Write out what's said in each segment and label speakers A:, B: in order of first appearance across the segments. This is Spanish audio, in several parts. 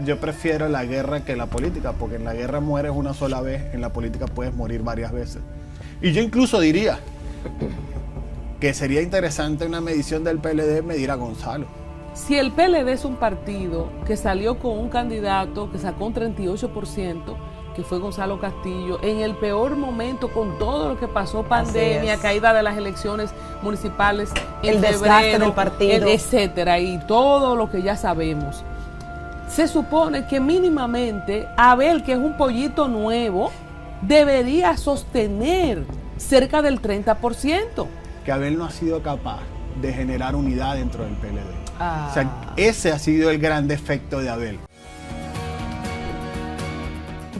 A: yo prefiero la guerra que la política, porque en la guerra mueres una sola vez, en la política puedes morir varias veces. Y yo incluso diría que sería interesante una medición del PLD medir a Gonzalo.
B: Si el PLD es un partido que salió con un candidato que sacó un 38%, que fue Gonzalo Castillo, en el peor momento con todo lo que pasó, pandemia, caída de las elecciones municipales en
C: el desgaste del partido,
B: etcétera, y todo lo que ya sabemos. Se supone que mínimamente Abel, que es un pollito nuevo, debería sostener cerca del 30%.
A: Que Abel no ha sido capaz de generar unidad dentro del PLD. O sea, ese ha sido el gran defecto de Abel.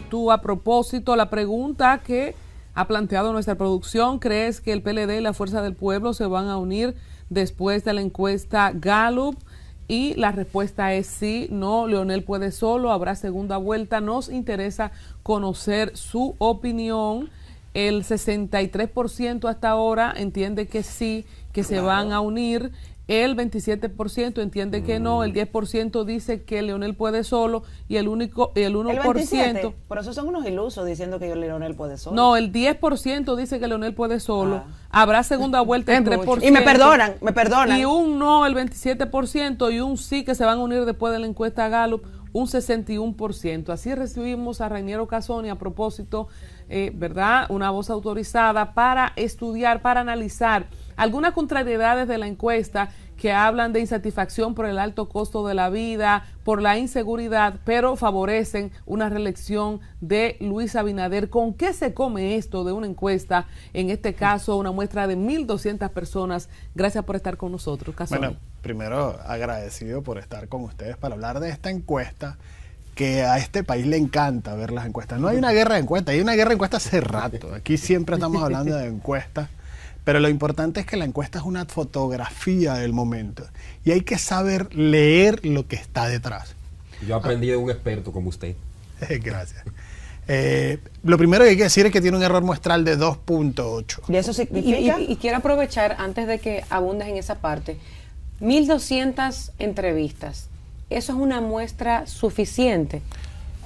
B: Tú, a propósito, la pregunta que ha planteado nuestra producción, ¿crees que el PLD y la Fuerza del Pueblo se van a unir después de la encuesta Gallup? Y la respuesta es sí, no, Leonel puede solo, habrá segunda vuelta. Nos interesa conocer su opinión. El 63% hasta ahora entiende que sí, que se van a unir. El 27% entiende que no, el 10% dice que Leonel puede solo y el 1%...
C: El 27%, por eso son unos ilusos diciendo que Leonel puede solo.
B: No, el 10% dice que Leonel puede solo. Habrá segunda vuelta el 3%.
C: Y me perdonan.
B: Y un no, el 27%, y un sí, que se van a unir después de la encuesta Gallup, un 61%. Así recibimos a Rainiero Casoni, a propósito, ¿verdad? Una voz autorizada para estudiar, para analizar algunas contrariedades de la encuesta que hablan de insatisfacción por el alto costo de la vida, por la inseguridad, pero favorecen una reelección de Luis Abinader. ¿Con qué se come esto de una encuesta? En este caso, una muestra de 1,200 personas. Gracias por estar con nosotros, Casoni.
A: Bueno, primero agradecido por estar con ustedes para hablar de esta encuesta, que a este país le encanta ver las encuestas. No hay una guerra de encuestas, hay una guerra de encuestas hace rato. Aquí siempre estamos hablando de encuestas. Pero lo importante es que la encuesta es una fotografía del momento y hay que saber leer lo que está detrás.
D: Yo aprendí de un experto como usted.
A: Gracias. Lo primero que hay que decir es que tiene un error muestral de 2.8.
C: ¿Y eso significa?
E: Y quiero aprovechar, antes de que abundes en esa parte, 1,200 entrevistas. ¿Eso es una muestra suficiente?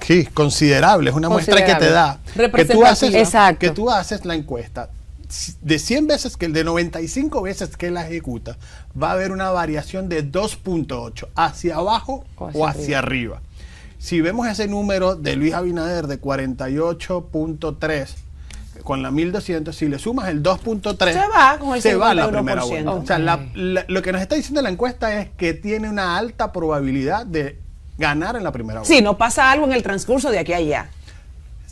A: Sí, considerable. Es una muestra que te da. Que tú haces la encuesta. De 100 veces, de 95 veces que la ejecuta, va a haber una variación de 2.8 hacia abajo o hacia arriba. Si vemos ese número de Luis Abinader de 48.3 con la 1,200, si le sumas el 2.3, se va a la primera vuelta. O sea, lo que nos está diciendo la encuesta es que tiene una alta probabilidad de ganar en la primera vuelta.
C: Sí, no pasa algo en el transcurso de aquí a allá.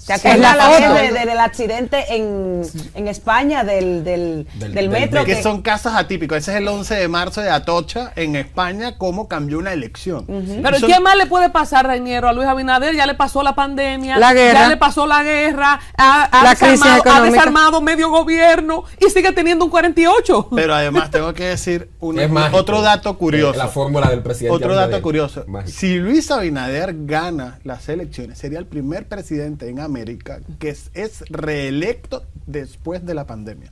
C: ¿Te acuerdas la vez del accidente en España del metro?
A: Que son casos atípicos. Ese es el 11 de marzo de Atocha en España, cómo cambió una elección.
B: Pero ¿qué más le puede pasar, Rainiero, a Luis Abinader? Ya le pasó la pandemia,
C: la guerra,
B: ya le pasó la guerra, ha desarmado medio gobierno y sigue teniendo un 48.
A: Pero además tengo que decir otro dato curioso.
D: La fórmula del presidente.
A: Otro dato curioso. Si Luis Abinader gana las elecciones, sería el primer presidente en América que es reelecto después de la pandemia.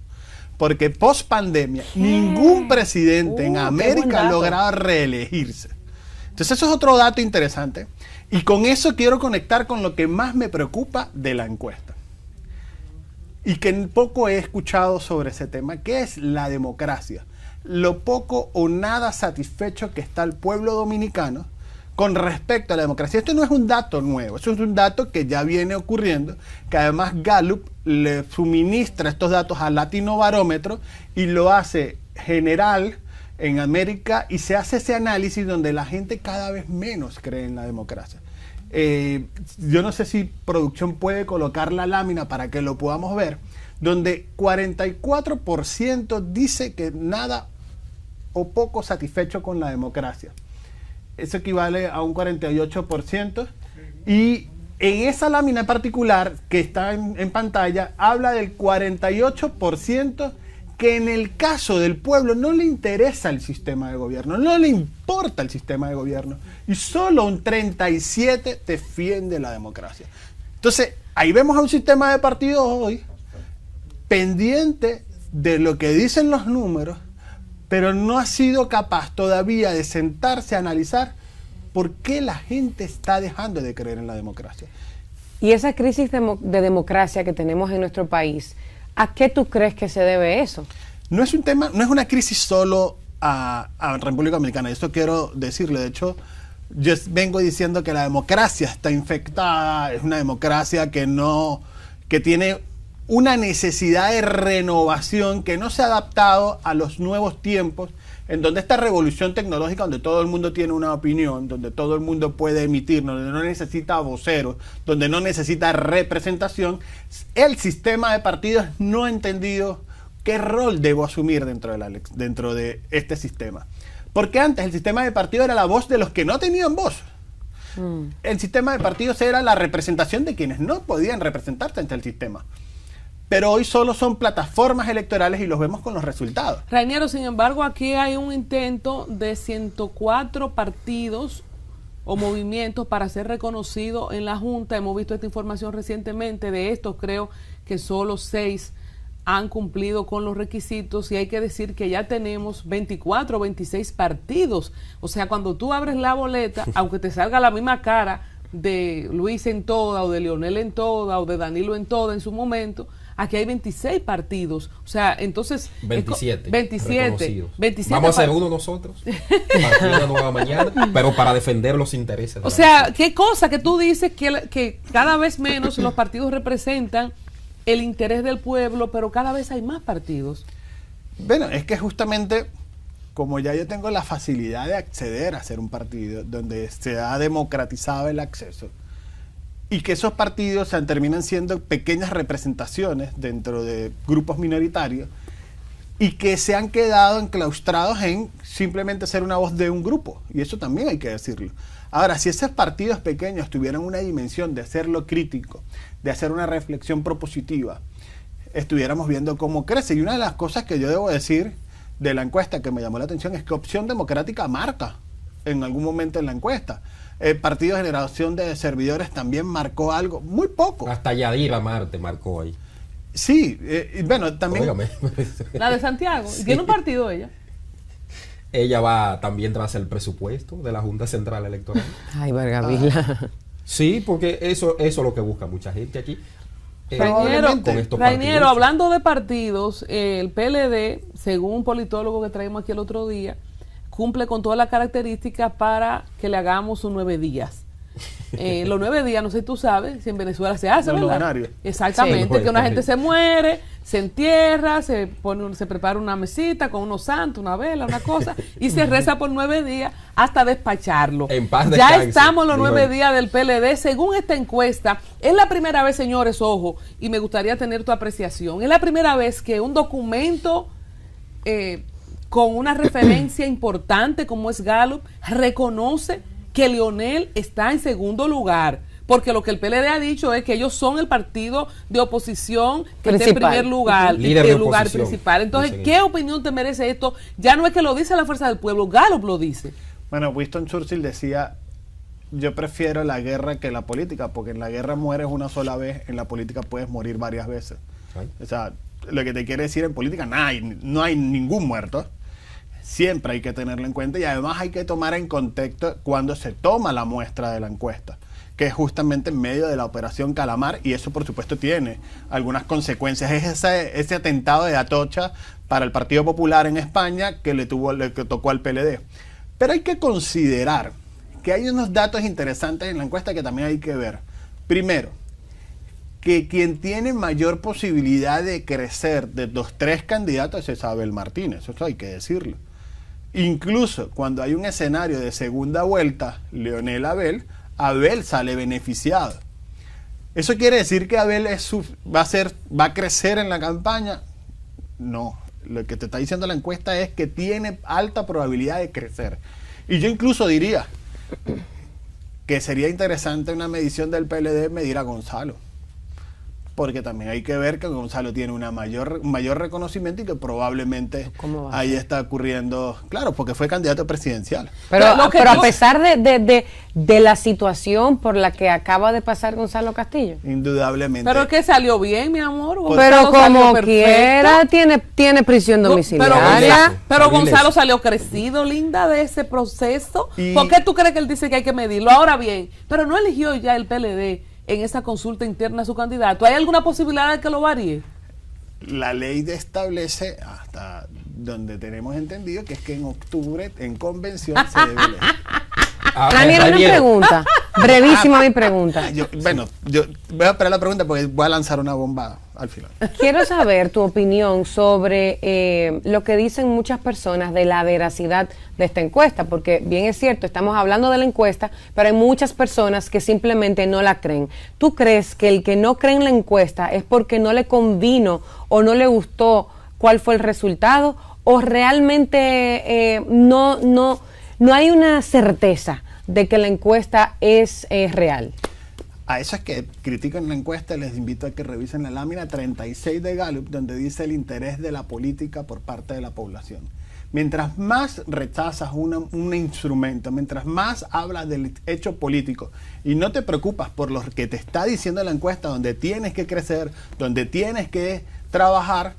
A: Porque post pandemia ningún presidente en América ha logrado reelegirse. Entonces eso es otro dato interesante. Y con eso quiero conectar con lo que más me preocupa de la encuesta. Y que poco he escuchado sobre ese tema, que es la democracia. Lo poco o nada satisfecho que está el pueblo dominicano con respecto a la democracia. Esto no es un dato nuevo, eso es un dato que ya viene ocurriendo, que además Gallup le suministra estos datos al Latino Barómetro y lo hace general en América, y se hace ese análisis donde la gente cada vez menos cree en la democracia. Yo no sé si producción puede colocar la lámina para que lo podamos ver, donde 44% dice que nada o poco satisfecho con la democracia. Eso equivale a un 48%. Y en esa lámina en particular que está en pantalla, habla del 48% que en el caso del pueblo no le interesa el sistema de gobierno, no le importa el sistema de gobierno. Y solo un 37% defiende la democracia. Entonces, ahí vemos a un sistema de partidos hoy pendiente de lo que dicen los números, pero no ha sido capaz todavía de sentarse a analizar por qué la gente está dejando de creer en la democracia.
E: Y esa crisis de democracia que tenemos en nuestro país, ¿a qué tú crees que se debe eso?
A: No es un tema, no es una crisis solo a República Dominicana, esto quiero decirle. De hecho, yo vengo diciendo que la democracia está infectada, es una democracia que tiene una necesidad de renovación, que no se ha adaptado a los nuevos tiempos, en donde esta revolución tecnológica, donde todo el mundo tiene una opinión, donde todo el mundo puede emitir, donde no necesita voceros, donde no necesita representación, el sistema de partidos no ha entendido qué rol debo asumir dentro de este sistema. Porque antes el sistema de partidos era la voz de los que no tenían voz. El sistema de partidos era la representación de quienes no podían representarse ante el sistema. Pero hoy solo son plataformas electorales y los vemos con los resultados.
B: Rainiero, sin embargo, aquí hay un intento de 104 partidos o movimientos para ser reconocidos en la Junta. Hemos visto esta información recientemente. De estos, creo que solo 6 han cumplido con los requisitos, y hay que decir que ya tenemos 24 o 26 partidos. O sea, cuando tú abres la boleta, aunque te salga la misma cara de Luis en toda, o de Leonel en toda, o de Danilo en toda en su momento, aquí hay 26 partidos. O sea, entonces...
D: 27.
B: 27
D: Vamos a hacer uno nosotros, para una nueva mañana, pero para defender los intereses.
B: O sea, qué cosa que tú dices que cada vez menos los partidos representan el interés del pueblo, pero cada vez hay más partidos.
A: Bueno, es que justamente, como ya yo tengo la facilidad de acceder a ser un partido, donde se ha democratizado el acceso, y que esos partidos terminan siendo pequeñas representaciones dentro de grupos minoritarios, y que se han quedado enclaustrados en simplemente ser una voz de un grupo, y eso también hay que decirlo. Ahora, si esos partidos pequeños tuvieran una dimensión de hacerlo crítico, de hacer una reflexión propositiva, estuviéramos viendo cómo crece. Y una de las cosas que yo debo decir de la encuesta que me llamó la atención es que Opción Democrática marca en algún momento en la encuesta. El Partido de Generación de Servidores también marcó algo, muy poco.
D: Hasta Yadira Marte marcó ahí.
A: Sí, bueno, también...
D: Óigame.
B: La de Santiago.
D: Sí.
B: ¿Tiene un partido ella?
D: Ella va también tras el presupuesto de la Junta Central Electoral.
C: Ay, Vargavila.
D: Sí, porque eso es lo que busca mucha gente aquí.
B: Rainiero, hablando de partidos, el PLD, según un politólogo que traímos aquí el otro día, cumple con todas las características para que le hagamos un 9 días. Los 9 días, no sé si tú sabes, si en Venezuela se hace,
A: Los
B: ¿verdad?
A: luminarios.
B: Exactamente,
D: Sí,
B: que una gente se muere, se entierra, se prepara una mesita con unos santos, una vela, una cosa, y se reza por 9 días hasta despacharlo.
D: En paz
B: Ya
D: descanse,
B: estamos los
D: digo
B: 9
D: él.
B: días del PLD, según esta encuesta. Es la primera vez, señores, ojo, y me gustaría tener tu apreciación, es la primera vez que un documento con una referencia importante como es Gallup reconoce que Leonel está en segundo lugar, porque lo que el PLD ha dicho es que ellos son el partido de oposición que está en primer lugar,
D: Líder de
B: el lugar
D: oposición,
B: principal. Entonces,
D: dicen
B: ¿qué
D: ellos.
B: opinión te merece esto? Ya no es que lo dice la fuerza del pueblo, Gallup lo dice.
A: Bueno, Winston Churchill decía, yo prefiero la guerra que la política, porque en la guerra mueres una sola vez, en la política puedes morir varias veces.
D: Ay.
A: O sea, lo que te quiere decir, en política no hay ningún muerto. Siempre hay que tenerlo en cuenta, y además hay que tomar en contexto cuando se toma la muestra de la encuesta, que es justamente en medio de la operación Calamar, y eso por supuesto tiene algunas consecuencias. Es ese atentado de Atocha para el Partido Popular en España que le tocó al PLD. Pero hay que considerar que hay unos datos interesantes en la encuesta que también hay que ver. Primero, que quien tiene mayor posibilidad de crecer de los 3 candidatos es Abel Martínez, eso hay que decirlo. Incluso cuando hay un escenario de segunda vuelta, Leonel Abel sale beneficiado. ¿Eso quiere decir que Abel va a crecer en la campaña? No, lo que te está diciendo la encuesta es que tiene alta probabilidad de crecer. Y yo incluso diría que sería interesante una medición del PLD medir a Gonzalo. porque también hay que ver que Gonzalo tiene un mayor reconocimiento y que probablemente ahí está ocurriendo, claro, porque fue candidato presidencial.
E: Pero a pesar de la situación por la que acaba de pasar Gonzalo Castillo.
A: Indudablemente.
B: Pero que salió bien, mi amor.
E: Pero como quiera, tiene prisión domiciliaria.
B: Pero Gonzalo salió crecido, linda, de ese proceso. ¿Por qué tú crees que él dice que hay que medirlo? Ahora bien, pero no eligió ya el PLD en esa consulta interna a su candidato. ¿Hay alguna posibilidad de que lo varíe?
A: La ley establece, hasta donde tenemos entendido, que es que en octubre, en convención, se debe elegir.
E: Daniel, una pregunta. Brevísima mi pregunta.
A: Yo voy a esperar la pregunta porque voy a lanzar una bomba al final.
E: Quiero saber tu opinión sobre lo que dicen muchas personas de la veracidad de esta encuesta, porque bien es cierto, estamos hablando de la encuesta, pero hay muchas personas que simplemente no la creen. ¿Tú crees que el que no cree en la encuesta es porque no le convino o no le gustó cuál fue el resultado, o realmente no hay una certeza de que la encuesta es real?
A: A esos que critican la encuesta les invito a que revisen la lámina 36 de Gallup, donde dice el interés de la política por parte de la población. Mientras más rechazas un instrumento, mientras más hablas del hecho político y no te preocupas por lo que te está diciendo la encuesta, donde tienes que crecer, donde tienes que trabajar,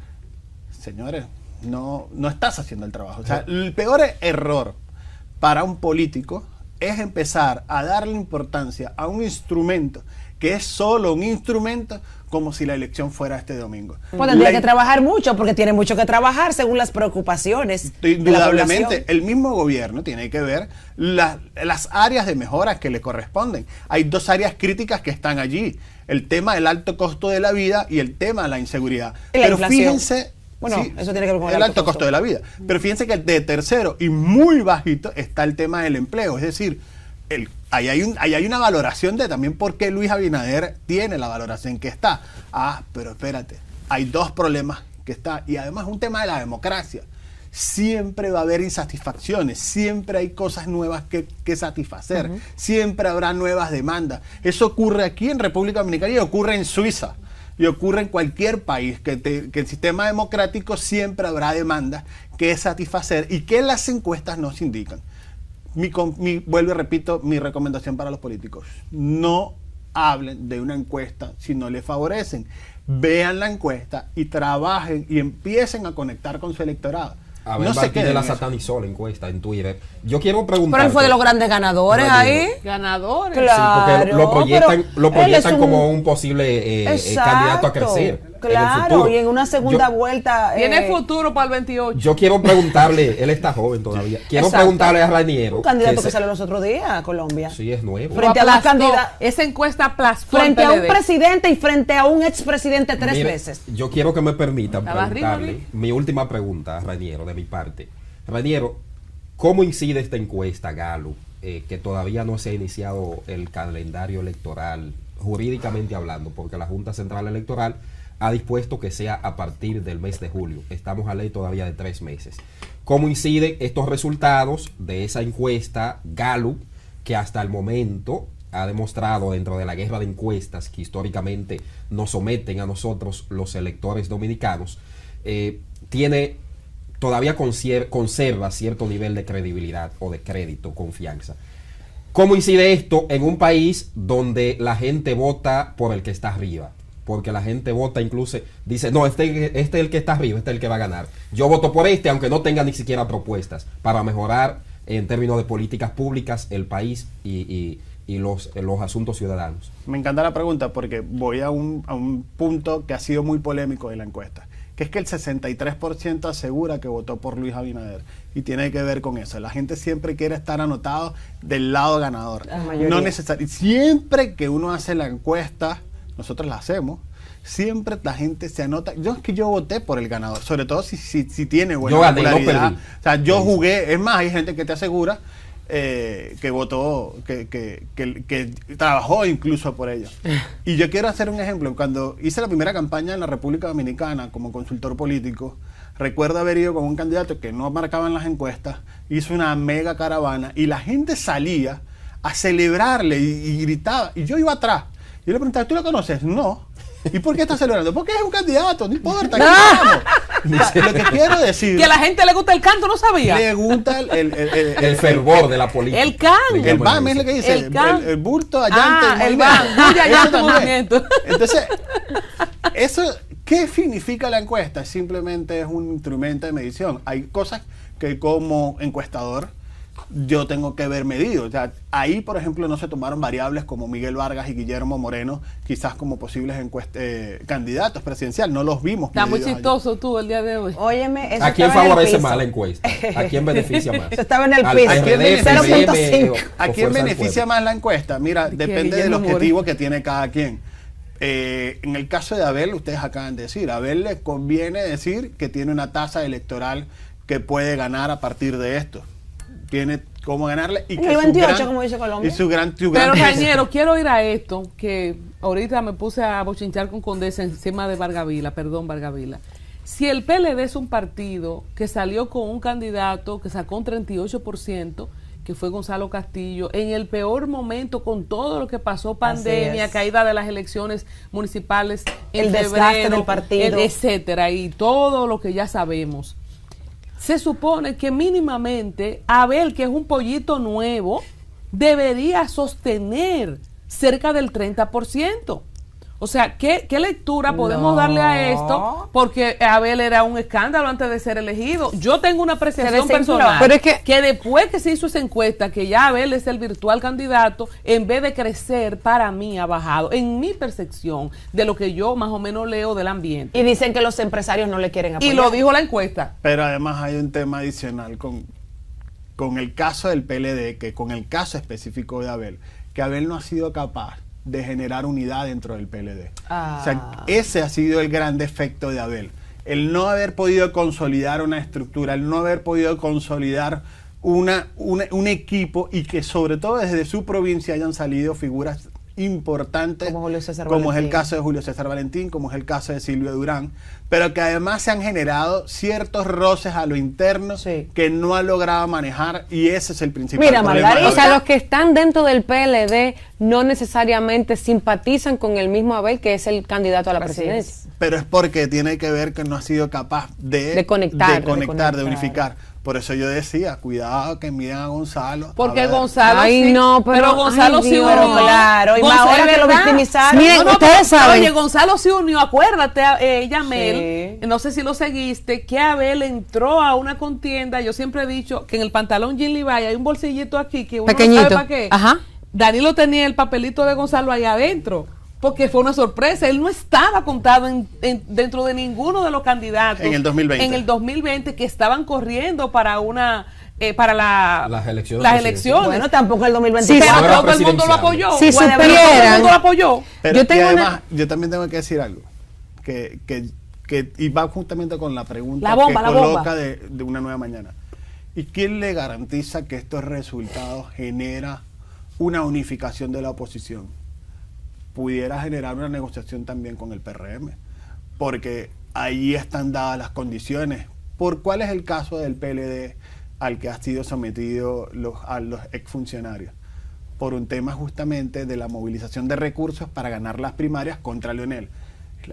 A: señores, no estás haciendo el trabajo. O sea, el peor error para un político es empezar a darle importancia a un instrumento que es solo un instrumento, como si la elección fuera este domingo.
C: Pues tendría que trabajar mucho, porque tiene mucho que trabajar según las preocupaciones.
A: Indudablemente, el mismo gobierno tiene que ver las áreas de mejoras que le corresponden. Hay dos áreas críticas que están allí: el tema del alto costo de la vida y el tema de la inseguridad. Pero fíjense,
C: bueno, sí, eso tiene que ver con
A: el alto costo de la vida. Pero fíjense que de tercero y muy bajito está el tema del empleo. Es decir, ahí hay una valoración de también por qué Luis Abinader tiene la valoración que está. Pero espérate, hay dos problemas que está, y además un tema de la democracia. Siempre va a haber insatisfacciones, siempre hay cosas nuevas que satisfacer, siempre habrá nuevas demandas. Eso ocurre aquí en República Dominicana y ocurre en Suiza. Y ocurre en cualquier país, que el sistema democrático siempre habrá demandas que satisfacer y que las encuestas nos indican. Vuelvo y repito, mi recomendación para los políticos: no hablen de una encuesta si no les favorecen. Vean la encuesta y trabajen y empiecen a conectar con su electorado.
D: A ver, Martínez la satanizó la encuesta en Twitter. Yo quiero preguntar.
C: Pero él fue de los grandes ganadores ahí.
B: Ganadores.
C: Claro,
D: sí, porque lo proyectan como un posible candidato a crecer.
C: Claro, y en una segunda vuelta.
B: Tiene futuro para el 28.
D: Yo quiero preguntarle, él está joven todavía. Quiero preguntarle a Raniero.
C: Un candidato que salió los otros días a Colombia.
D: Sí, es nuevo.
C: Frente a las candidatas.
B: Esa encuesta aplastó
C: frente a un presidente y frente a un expresidente 3 veces.
D: Yo quiero que me permitan preguntarle mi última pregunta a Raniero de mi parte. Raniero, ¿cómo incide esta encuesta Gallup, que todavía no se ha iniciado el calendario electoral, jurídicamente hablando, porque la Junta Central Electoral ha dispuesto que sea a partir del mes de julio? Estamos a ley todavía de 3 meses. ¿Cómo inciden estos resultados de esa encuesta Gallup, que hasta el momento ha demostrado, dentro de la guerra de encuestas que históricamente nos someten a nosotros los electores dominicanos, todavía conserva cierto nivel de credibilidad o de crédito, confianza? ¿Cómo incide esto en un país donde la gente vota por el que está arriba? Porque la gente vota, incluso dice, no, este es el que está arriba, este es el que va a ganar. Yo voto por este, aunque no tenga ni siquiera propuestas para mejorar en términos de políticas públicas el país y los asuntos ciudadanos.
A: Me encanta la pregunta porque voy a un punto que ha sido muy polémico en la encuesta, que es que el 63% asegura que votó por Luis Abinader, y tiene que ver con eso. La gente siempre quiere estar anotado del lado ganador. No necesariamente. Siempre que uno hace la encuesta, nosotros la hacemos, siempre la gente se anota. Yo voté por el ganador, sobre todo si tiene buena popularidad. O sea, yo jugué. Es más, hay gente que te asegura que votó, que trabajó incluso por ello. Y yo quiero hacer un ejemplo. Cuando hice la primera campaña en la República Dominicana como consultor político, recuerdo haber ido con un candidato que no marcaba en las encuestas, hizo una mega caravana y la gente salía a celebrarle y gritaba, y yo iba atrás. Yo le preguntaba, ¿tú lo conoces? No. ¿Y por qué está celebrando? Porque es un candidato, no importa. Vamos. Lo que quiero decir...
B: Que a la gente le gusta el canto, no sabía.
A: Le gusta
D: el fervor de la política.
B: El can.
A: El BAM es lo que dice. El bulto allante.
B: El BAM. Allante movimiento.
A: Entonces, eso, ¿qué significa la encuesta? Simplemente es un instrumento de medición. Hay cosas que como encuestador yo tengo que ver medido. O sea, ahí, por ejemplo, no se tomaron variables como Miguel Vargas y Guillermo Moreno, quizás como posibles candidatos presidenciales. No los vimos.
B: Está muy chistoso tú el día de hoy.
C: Óyeme, eso
D: ¿a quién favorece más la encuesta? ¿A quién beneficia más?
C: Eso estaba en el piso.
A: ¿A quién beneficia más la encuesta? Mira, depende del objetivo que tiene cada quien. En el caso de Abel, ustedes acaban de decir, a Abel le conviene decir que tiene una tasa electoral que puede ganar a partir de esto. Tiene cómo ganarle y que
C: el 28, como dice Colombia.
A: Y su gran
B: Pero Rañero, quiero ir a esto, que ahorita me puse a bochinchar con Condesa encima de Vargavila. Si el PLD es un partido que salió con un candidato que sacó un 38%, que fue Gonzalo Castillo, en el peor momento con todo lo que pasó, pandemia, caída de las elecciones municipales en
C: el
B: febrero,
C: desgaste del partido,
B: etcétera, y todo lo que ya sabemos. Se supone que mínimamente Abel, que es un pollito nuevo, debería sostener cerca del 30%. O sea, ¿qué lectura podemos darle a esto? Porque Abel era un escándalo antes de ser elegido. Yo tengo una apreciación personal,
E: pero es que
B: después que se hizo esa encuesta, que ya Abel es el virtual candidato, en vez de crecer, para mí ha bajado, en mi percepción de lo que yo más o menos leo del ambiente.
C: Y dicen que los empresarios no le quieren apoyar.
B: Y lo dijo la encuesta.
A: Pero además hay un tema adicional con el caso del PLD, que con el caso específico de Abel, que Abel no ha sido capaz de generar unidad dentro del PLD. O sea, ese ha sido el gran defecto de Abel. El no haber podido consolidar una estructura, el no haber podido consolidar un equipo, y que sobre todo desde su provincia hayan salido figuras importantes, como es el caso de Julio César Valentín, como es el caso de Silvio Durán, pero que además se han generado ciertos roces a lo interno que no ha logrado manejar, y ese es el principal problema.
E: O sea, los que están dentro del PLD no necesariamente simpatizan con el mismo Abel, que es el candidato a la presidencia.
A: Pero es porque tiene que ver que no ha sido capaz de conectar, de unificar. Por eso yo decía, cuidado que miren a Gonzalo.
B: Porque Gonzalo
E: pero
B: Gonzalo sí unió.
C: Claro, y más ahora que lo victimizaron.
E: Miren, ustedes saben.
B: Oye, Gonzalo sí unió, acuérdate, Yamel, no sé si lo seguiste, que Abel entró a una contienda. Yo siempre he dicho que en el pantalón Jean Levi hay un bolsillito aquí que uno
E: pequeñito.
B: No sabe para qué.
E: Ajá.
B: Danilo tenía el papelito de Gonzalo ahí adentro, porque fue una sorpresa. Él no estaba contado dentro de ninguno de los candidatos
A: en el 2020.
B: En el 2020 que estaban corriendo para las elecciones.
C: Bueno, tampoco el 2021.
B: Pero todo el mundo lo apoyó.
E: Si
B: todo
E: supieran.
B: el mundo lo apoyó.
A: Pero yo también tengo que decir algo y va justamente con la pregunta que coloca de Una Nueva Mañana. ¿Y quién le garantiza que estos resultados genera una unificación de la oposición? Pudiera generar una negociación también con el PRM, porque ahí están dadas las condiciones. ¿Por cuál es el caso del PLD al que ha sido sometido a los exfuncionarios? Por un tema justamente de la movilización de recursos para ganar las primarias contra Leonel.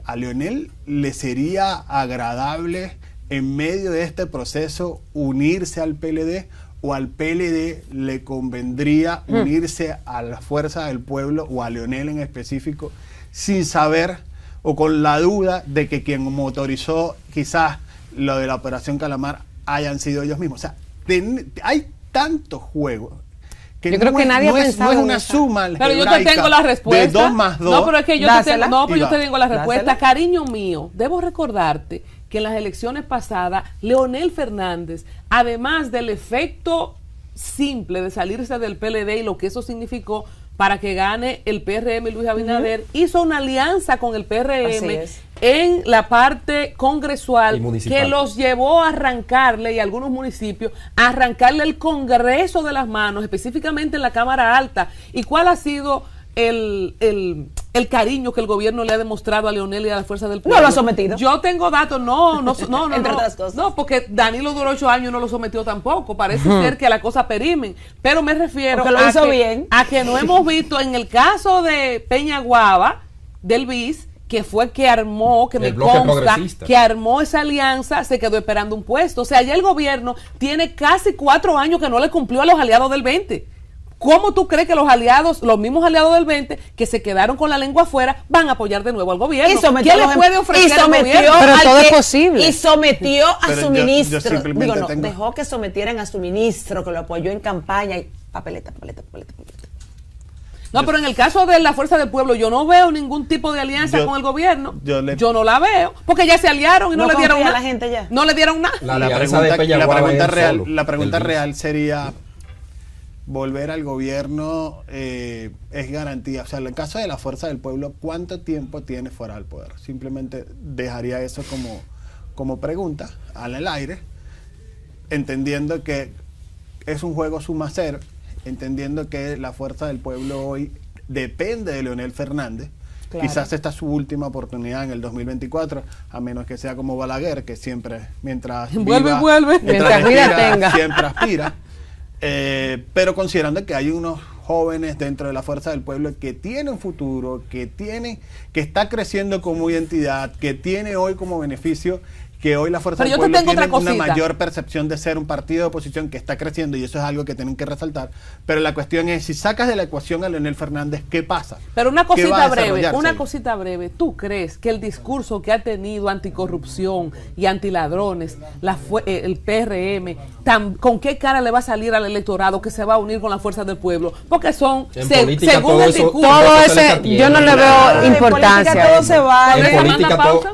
A: A Leonel le sería agradable en medio de este proceso unirse al PLD, o al PLD le convendría unirse a la Fuerza del Pueblo o a Leonel en específico, sin saber o con la duda de que quien motorizó quizás lo de la Operación Calamar hayan sido ellos mismos. O sea, hay tantos juegos que
E: yo creo que nadie ha pensado
A: no es una suma.
B: Pero yo te tengo la respuesta.
A: De 2 más 2.
B: No, pero es que yo te tengo la respuesta.
C: Dásela.
B: Cariño mío, debo recordarte que en las elecciones pasadas, Leonel Fernández, además del efecto simple de salirse del PLD y lo que eso significó para que gane el PRM Luis Abinader, hizo una alianza con el PRM en la parte congresual que los llevó a arrancarle, y algunos municipios, a arrancarle el Congreso de las manos, específicamente en la Cámara Alta. ¿Y cuál ha sido el cariño que el gobierno le ha demostrado a Leonel y a la Fuerza del Pueblo?
C: No lo ha sometido.
B: Yo tengo datos, no,
C: entre otras cosas.
B: No, porque Danilo duró 8 años y no lo sometió tampoco. Parece ser que la cosa perimen. Pero me refiero a que no hemos visto en el caso de Peña Guava, del BIS, que fue que armó, que
D: El
B: me
D: bloque
B: consta,
D: progresista.
B: que armó esa alianza, se quedó esperando un puesto. O sea, ya el gobierno tiene casi 4 años que no le cumplió a los aliados del 20. ¿Cómo tú crees que los aliados, los mismos aliados del 20, que se quedaron con la lengua afuera, van a apoyar de nuevo al gobierno? ¿Quién le puede ofrecer al gobierno?
E: Pero todo es posible.
C: Y sometió a
A: Pero
C: su
A: yo
C: ministro.
A: simplemente
C: Digo, no,
A: tengo-
C: dejó que sometieran a su ministro, que lo apoyó en campaña. Y papeleta.
B: No, pero en el caso de la Fuerza del Pueblo, yo no veo ningún tipo de alianza
A: Yo-
B: con el gobierno.
A: yo
B: no la veo, porque ya se aliaron y no
C: No
B: le dieron
C: confía
B: nada.
C: la gente ya.
B: No le dieron nada.
D: La
A: La
D: alianza de
A: pregunta,
D: Peñaguaba es
A: real,
D: solo,
A: la pregunta
D: el BIS.
A: real sería, volver al gobierno es garantía. O sea, en el caso de la Fuerza del Pueblo, ¿cuánto tiempo tiene fuera del poder? Simplemente dejaría eso como pregunta en el aire, entendiendo que es un juego suma cero, entendiendo que la Fuerza del Pueblo hoy depende de Leonel Fernández.
C: Claro.
A: Quizás esta es su última oportunidad en el 2024, a menos que sea como Balaguer, que siempre, mientras
B: Vuelve y
A: viva,
B: vuelve.
E: Mientras vida tenga.
A: siempre aspira. Pero considerando que hay unos jóvenes dentro de la Fuerza del Pueblo que tienen futuro, que está creciendo como identidad, que tiene hoy como beneficio que hoy la Fuerza
B: Pero
A: del
B: yo te
A: Pueblo
B: tengo
A: tiene
B: otra
A: una
B: cosita.
A: mayor percepción de ser un partido de oposición que está creciendo, y eso es algo que tienen que resaltar. Pero la cuestión es, si sacas de la ecuación a Leonel Fernández, ¿qué pasa?
B: Pero una
A: ¿Qué va a
B: cosita
A: desarrollarse?
B: breve. ¿Tú crees que el discurso que ha tenido anticorrupción y antiladrones, el PRM, con qué cara le va a salir al electorado que se va a unir con la Fuerza del Pueblo? Porque son,
D: En política
B: según
D: todo
B: el
D: eso-
B: discurso...
E: Todo
D: se les
E: ese,
D: atiende.
E: yo no le
C: En
E: veo
C: política
E: importancia.
C: todo
E: a eso.
C: se vale.
D: En
B: ¿Quieres
D: política
B: una pausa?